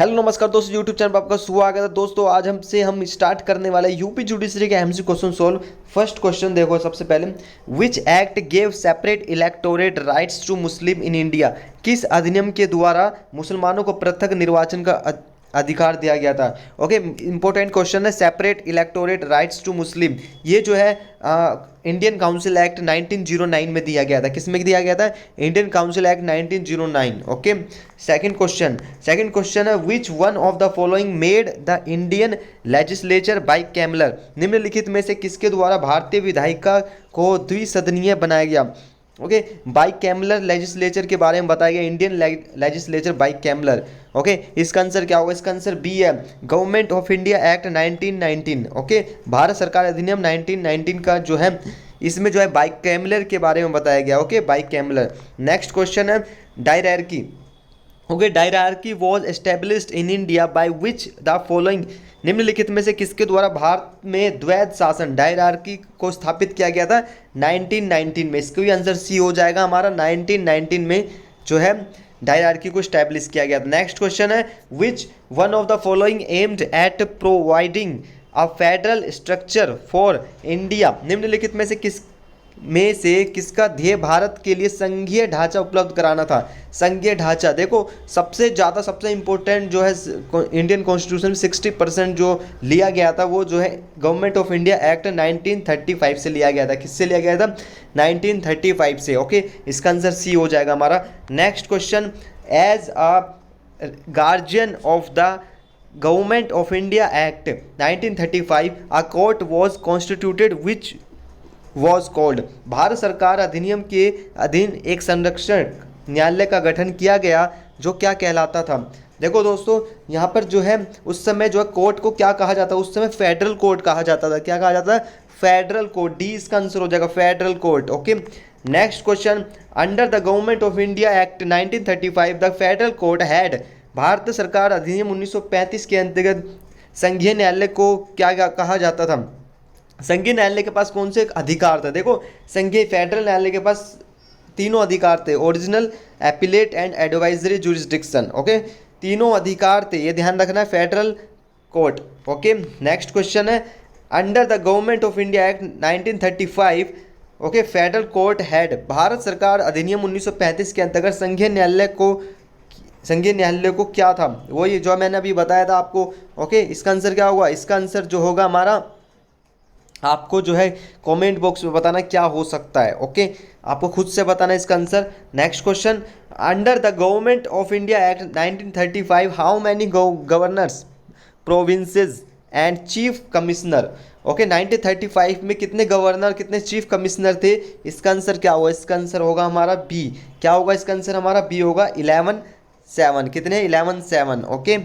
Hello नमस्कार दोस्तों, YouTube channel पर आपका स्वागत है। दोस्तों आज हम स्टार्ट करने वाले यूपी जुडिशरी के MC question solve. First question देखो सबसे पहले, which act gave separate electorate rights to Muslim in India. किस अधिनियम के द्वारा मुसलमानों को पृथक निर्वाचन का अधिकार दिया गया था। ओके, इंपॉर्टेंट क्वेश्चन है। सेपरेट इलेक्टोरेट राइट्स टू मुस्लिम, ये जो है इंडियन काउंसिल एक्ट 1909 में दिया गया था। किस में दिया गया था? Indian Council Act 1909। Okay, second question है, which one of the following made the Indian legislature bicameral. निम्नलिखित में से किसके द्वारा भारतीय विधायिका को द्विसदनीय बनाया गया। ओके, बाइकैमलर लेजिस्लेचर के बारे में बताया गया, इंडियन लेजिस्लेचर बाइकैमलर। ओके, इसका आंसर क्या होगा? इसका आंसर बी है, government of India act 1919। Okay, Bharat सरकार अधिनियम 1919 का जो है, इसमें जो है बाइकैमलर के बारे में बताया गया। ओके, बाइकैमलर। नेक्स्ट क्वेश्चन है, dyarchy. Okay, dyarchy was established in India by which the following. निम्नलिखित में से किसके द्वारा भारत में द्वैध शासन डायरैर्की को स्थापित किया गया था? 1919 में। इसका भी आंसर सी हो जाएगा हमारा, 1919 में जो है डायरैर्की को स्टैब्लिश किया गया था। नेक्स्ट क्वेश्चन है, which one of the following aimed at providing a federal structure for India. निम्नलिखित में से किसका ध्येय भारत के लिए संघीय ढांचा उपलब्ध कराना था? संघीय ढांचा देखो, सबसे इंपॉर्टेंट जो है इंडियन कॉन्स्टिट्यूशन 60% जो लिया गया था वो जो है गवर्नमेंट ऑफ इंडिया एक्ट 1935 से लिया गया था। किससे लिया गया था? 1935 से। ओके, इसका आंसर सी हो जाएगा हमारा। Next question, as a guardian of the Government of India Act 1935 a court was constituted which was called. भारत सरकार अधिनियम के अधीन एक संरक्षण न्यायालय का गठन किया गया जो क्या कहलाता था? देखो दोस्तों, यहाँ पर जो है उस समय जो है कोर्ट को क्या कहा जाता है? उस समय फेडरल कोर्ट कहा जाता था। क्या कहा जाता है? Federal court. डी इसका आंसर हो जाएगा, federal court. Okay, next question, under the Government of India Act 1935 the federal court had. भारत सरकार अधिनियम 1935 के अंतर्गत संघीय न्यायालय को क्या कहा जाता था? संघीय न्यायालय के पास कौन से अधिकार थे? देखो, संघीय फेडरल न्यायालय के पास तीनों अधिकार थे, original, appellate and advisory jurisdiction. Okay, तीनों अधिकार थे, ये ध्यान रखना है, federal court. Okay, next question है, under the Government of India Act 1935 okay federal court had. भारत सरकार अधिनियम 1935 के अंतर्गत संघीय न्यायालय को क्या था? वो ये जो मैंने अभी बताया था आपको। ओके, इसका आंसर क्या होगा? इसका आंसर जो होगा हमारा, आपको जो है कमेंट बॉक्स में बताना क्या हो सकता है। ओके, आपको खुद से बताना इसका answer. Next question, under the Government of India Act 1935 how many governors, provinces and chief commissioner. Okay, 1935 में कितने गवर्नर, कितने चीफ कमिश्नर थे? इसका आंसर क्या होगा? इसका आंसर होगा हमारा बी। क्या होगा इसका आंसर? हमारा बी होगा, 11/7। कितने? 11/7। Okay,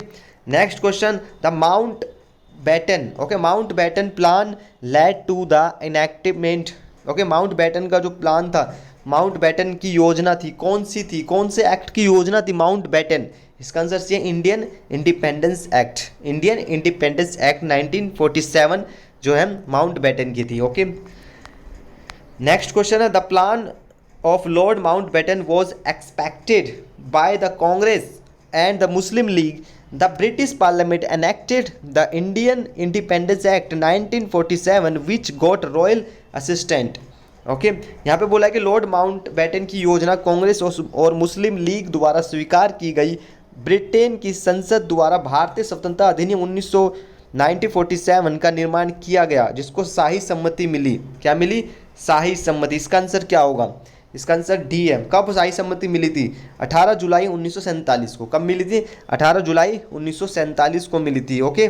next question, the Mountbatten. Okay, Mountbatten plan led to the enactment. Okay, Mountbatten का जो प्लान था, माउंट बैटन की योजना थी, कौन सी थी? कौन से एक्ट की योजना थी माउंट बैटन? इसका आंसर सी है, Indian Independence Act. Indian Independence Act 1947 जो है माउंट बैटन की थी। ओके, नेक्स्ट क्वेश्चन है, the plan of Lord Mountbatten was expected by the Congress and the Muslim League. The British Parliament enacted the Indian Independence Act 1947 which got royal assent. Okay, यहाँ पे बोला है कि Lord Mountbatten की योजना कांग्रेस और मुस्लिम league द्वारा स्वीकार की गई। ब्रिटेन की संसद द्वारा भारतीय स्वतंत्रता अधिनियम 1947 का निर्माण किया गया जिसको शाही सम्मति मिली। क्या मिली? शाही सम्मति। इसका आंसर क्या होगा? इसका आंसर डी है। कब शाही सम्मति मिली थी? 18 जुलाई 1947 को। कब मिली थी? 18 जुलाई 1947 को मिली थी। Okay,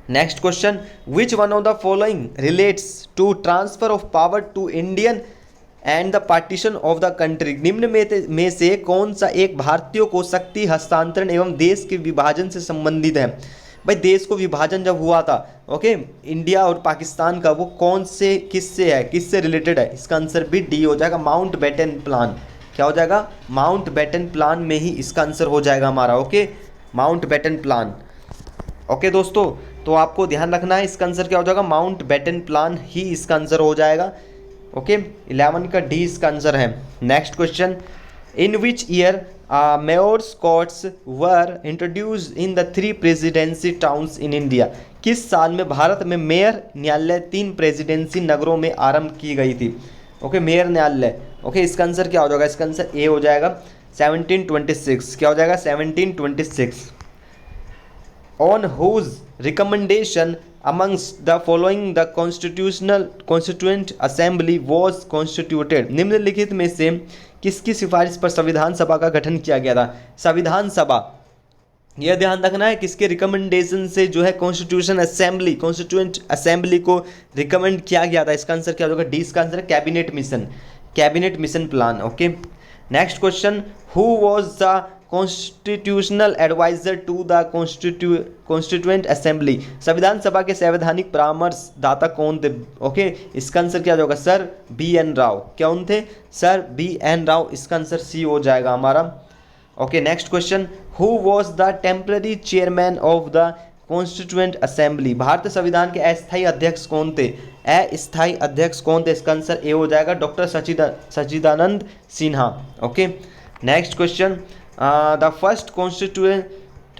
next question, which one of the following relates to transfer of power to Indian and the partition of the country. निम्न में से कौन सा एक भारतीयों को शक्ति हस्तांतरण एवं देश के विभाजन से संबंधित है? भाई, देश को विभाजन जब हुआ था, ओके, इंडिया और पाकिस्तान का, वो कौन से, किससे है, किससे रिलेटेड है? इसका आंसर भी डी हो जाएगा, माउंट बैटन प्लान। क्या हो जाएगा? माउंट बैटन प्लान में ही इसका आंसर हो जाएगा हमारा। Okay, Mountbatten plan. Okay दोस्तों, तो आपको ध्यान रखना है, इसका आंसर क्या हो जाएगा? माउंट बैटन प्लान ही इसका आंसर हो जाएगा। ओके, 11 का डी इसका आंसर है। Next question, in which year mayor's courts were introduced in the 3 presidency towns in India. किस साल में भारत में मेयर न्यायालय 3 प्रेसिडेंसी नगरों में आरंभ की गई थी? ओके, मेयर न्यायालय। ओके, इसका आंसर क्या हो जाएगा? इसका आंसर ए हो जाएगा 1726। क्या हो जाएगा? 1726। On whose recommendation amongst the following the constituent assembly was constituted। निम्नलिखित में से किसकी सिफारिश पर संविधान सभा का गठन किया गया था? संविधान सभा, यह ध्यान रखना है, किसके रिकमेंडेशन से जो है कॉन्स्टिट्यूएंट असेंबली को रिकमेंड किया गया था? इसका आंसर क्या होगा? डी इसका आंसर है cabinet mission plan. Okay, next question, who was the constitutional adviser to the constituent assembly. संविधान सभा के संवैधानिक परामर्शदाता कौन थे? ओके, इसका आंसर क्या होगा? Sir B N Rau. कौन थे? Sir B N Rau. इसका आंसर सी हो जाएगा हमारा। Okay, next question, who was the temporary chairman of the constituent assembly. भारतीय संविधान के अस्थायी अध्यक्ष कौन थे? अस्थायी अध्यक्ष कौन थे? इसका आंसर ए हो जाएगा doctor Sachchidanand Sinha. Okay, next question, the first constituent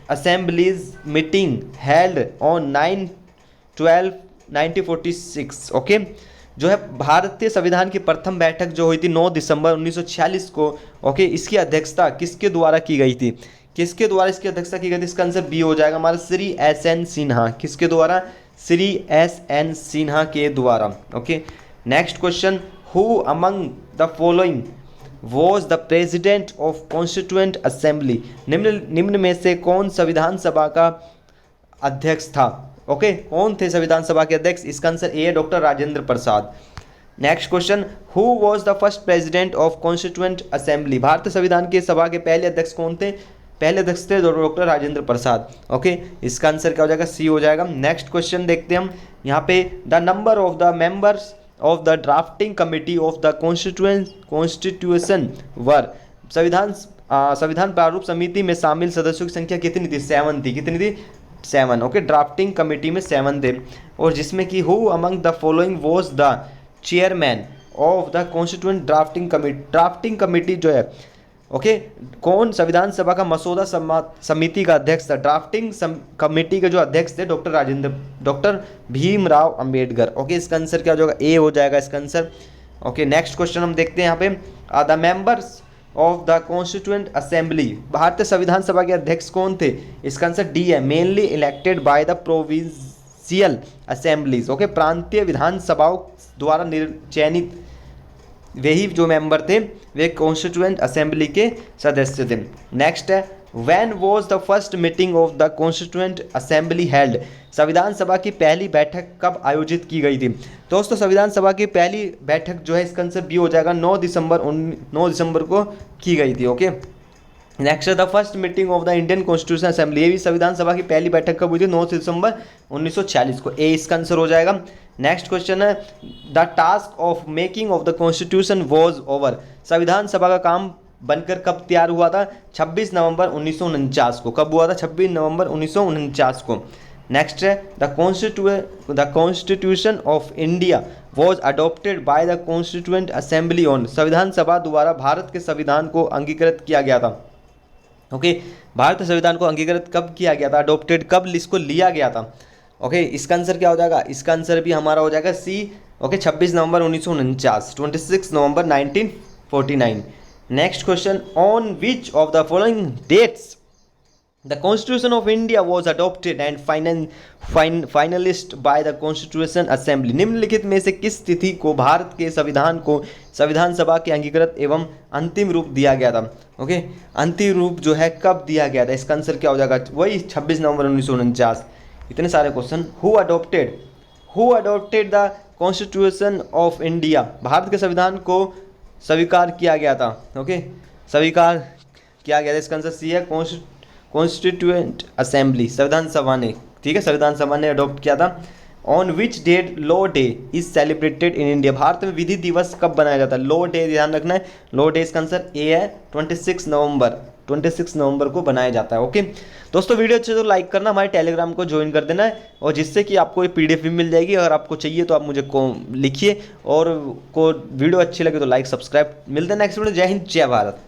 assemblies meeting held on 9/12/1946। Okay, जो है भारतीय संविधान की प्रथम बैठक जो हुई थी 9 दिसंबर 1946 को। ओके, इसकी अध्यक्षता किसके द्वारा की गई थी? किसके द्वारा इसकी अध्यक्षता की गई थी? इसका आंसर बी हो जाएगा हमारा श्री एस एन सिन्हा। किसके द्वारा? श्री एस एन सिन्हा के द्वारा। Okay, next question, who among the following was the president of constituent assembly. निम्न में से कौन संविधान सभा का अध्यक्ष था? ओके, कौन थे संविधान सभा के अध्यक्ष? इसका आंसर ए है doctor Rajendra Prasad. Next question, who was the first president of constituent assembly. भारतीय संविधान के सभा के पहले अध्यक्ष कौन थे? पहले अध्यक्ष थे डॉक्टर राजेंद्र प्रसाद। ओके, इसका आंसर क्या हो जाएगा? सी हो जाएगा। नेक्स्ट क्वेश्चन देखते हैं हम यहाँ पे, the number of the members of the drafting committee of the constitution were. संविधान प्रारूप समिति में शामिल सदस्यों की संख्या कितनी थी? 7 थी। कितनी थी? 7। ओके, ड्राफ्टिंग कमिटी में 7 थे, और जिसमें कि who among the following was the chairman of the constituent drafting committee जो है, ओके, कौन संविधान सभा का मसौदा समिति का अध्यक्ष था? ड्राफ्टिंग कमेटी के जो अध्यक्ष थे डॉक्टर भीमराव अंबेडकर। ओके, इसका आंसर क्या हो जाएगा? ए हो जाएगा इसका आंसर। ओके, नेक्स्ट क्वेश्चन हम देखते हैं यहाँ पे, the members of the constituent assembly. भारतीय संविधान सभा के अध्यक्ष कौन थे? इसका आंसर डी है, mainly elected by the provincial assemblies. Okay, प्रांतीय विधानसभाओं द्वारा चयनित वही जो मेंबर थे वे कॉन्स्टिट्यूएंट असेंबली के सदस्य थे। नेक्स्ट है, when was the first meeting of the constituent assembly held. संविधान सभा की पहली बैठक कब आयोजित की गई थी? दोस्तों, संविधान सभा की पहली बैठक जो है इसका आंसर बी हो जाएगा 9 दिसंबर को की गई थी। ओके, नेक्स्ट है, the first meeting of the Indian constitution assembly. ये भी संविधान सभा की पहली बैठक कब हुई थी? 9 दिसंबर 1946 को। ए इसका आंसर हो जाएगा। नेक्स्ट क्वेश्चन है, the task of making of the constitution was over. संविधान सभा का काम बनकर कब तैयार हुआ था? 26 नवंबर 1949 को। कब हुआ था? 26 नवंबर 1949 को। नेक्स्ट है, the constitution of India was adopted by the constituent assembly on. संविधान सभा द्वारा भारत के संविधान को अंगीकृत किया गया था। ओके, भारतीय संविधान को अंगीकृत कब किया गया था? अडोप्टेड कब इसको लिया गया था? ओके, इसका आंसर क्या हो जाएगा? इसका आंसर भी हमारा हो जाएगा सी। ओके, 26 नवंबर 1949, 26 नवंबर 1949। Next question, on which of the following dates the constitution of India was adopted and finalist by the constitution assembly. निम्नलिखित में से किस तिथि को भारत के संविधान को संविधान सभा के अंगीकृत एवं अंतिम रूप दिया गया था? ओके, अंतिम रूप जो है कब दिया गया था? इसका आंसर क्या हो जाएगा? वही 26 नवंबर 1949। इतने सारे question. Who adopted the constitution of India. Bharat के संविधान को स्वीकार किया गया था। ओके, स्वीकार किया गया था। इसका आंसर सी है, कॉन्स्टिट्यूएंट असेंबली, संविधान सभा ने। ठीक है, संविधान सभा ने अडॉप्ट किया था। On which date law day is celebrated in India. Bharat में विधि दिवस कब बनाया जाता है? लॉ डे, ध्यान रखना है, लॉ डे इसका आंसर ए है, 26 नवंबर को बनाया जाता है। ओके दोस्तों, वीडियो अच्छे तो लाइक करना, हमारे टेलीग्राम को ज्वाइन कर देना है, और जिससे कि आपको ये पीडीएफ भी मिल जाएगी। अगर आपको चाहिए तो आप मुझे लिखिए, और को वीडियो अच्छी लगे तो लाइक सब्सक्राइब। मिलते हैं नेक्स्ट वीडियो। जय हिंद, जय भारत।